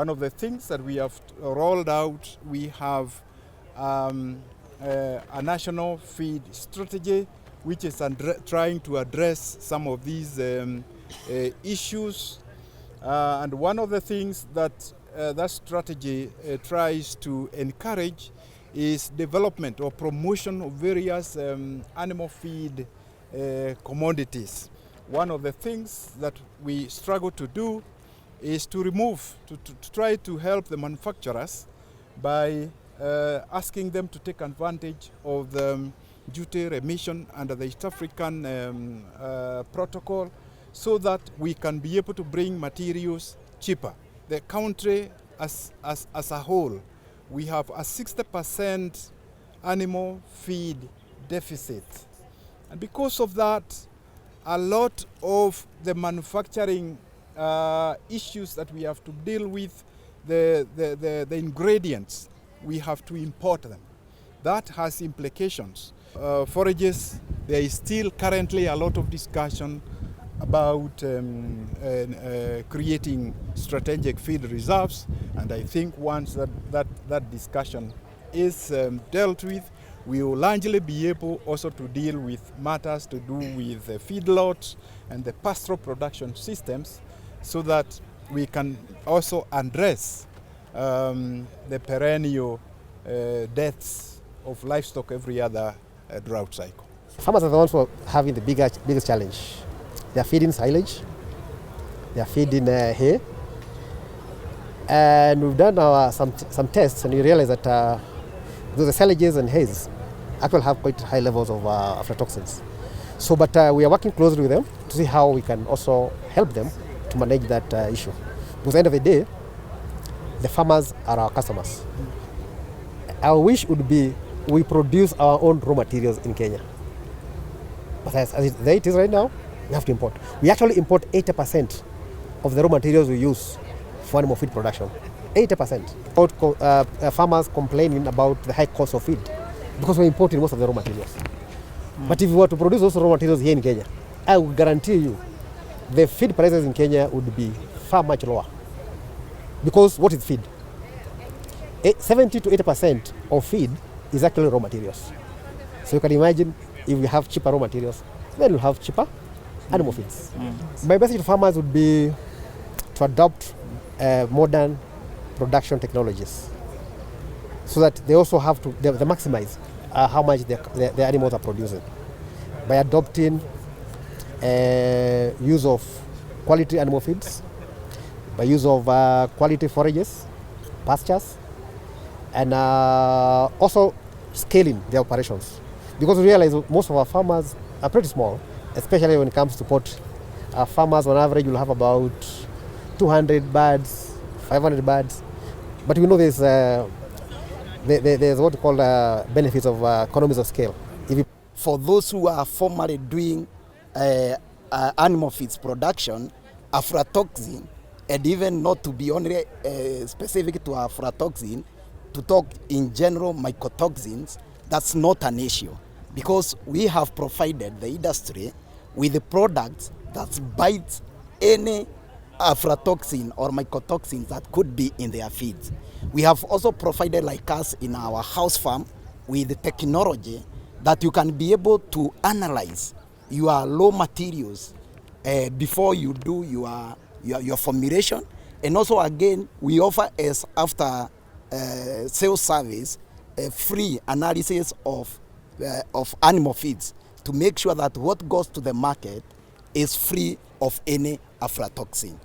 One of the things that we have rolled out, we have a national feed strategy which is trying to address some of these issues. And one of the things that that strategy tries to encourage is development or promotion of various animal feed commodities. One of the things that we struggle to do is to try to help the manufacturers by asking them to take advantage of the duty remission under the East African protocol, so that we can be able to bring materials cheaper. The country as a whole, we have a 60% animal feed deficit. And because of that, a lot of the manufacturing issues that we have to deal with, the ingredients, we have to import them. That has implications. Forages, there is still currently a lot of discussion about creating strategic feed reserves, and I think once that discussion is dealt with, we will largely be able also to deal with matters to do with the feedlots and the pastoral production systems, so that we can also address the perennial deaths of livestock every other drought cycle. Farmers are the ones who are having the biggest challenge. They are feeding silage, they are feeding hay, and we've done some tests, and we realize that the silages and hays actually have quite high levels of aflatoxins. So, but we are working closely with them to see how we can also help them to manage that issue. Because at the end of the day, the farmers are our customers. Our wish would be we produce our own raw materials in Kenya. But as it is right now, we have to import. We actually import 80% of the raw materials we use for animal feed production. 80%. About farmers complaining about the high cost of feed because we're importing most of the raw materials. But if we were to produce those raw materials here in Kenya, I will guarantee you the feed prices in Kenya would be far much lower. Because what is feed? 70 to 80% of feed is actually raw materials. So you can imagine if we have cheaper raw materials, then we'll have cheaper animal feeds. My message to farmers would be to adopt modern production technologies, so that they also have to they maximize how much the animals are producing by adopting use of quality animal feeds, by use of quality forages, pastures, and also scaling their operations. Because we realize most of our farmers are pretty small, especially when it comes to pot. Farmers on average will have about 200 birds, 500 birds. But we know there's what we call benefits of economies of scale. For those who are formerly doing animal feeds production, aflatoxin, and even not to be only specific to aflatoxin, to talk in general mycotoxins, that's not an issue, because we have provided the industry with the products that bite any aflatoxin or mycotoxins that could be in their feeds. We have also provided, like us in our house farm, with the technology that you can be able to analyze your raw materials before you do your formulation. And also again, we offer as after sales service a free analysis of animal feeds to make sure that what goes to the market is free of any aflatoxin.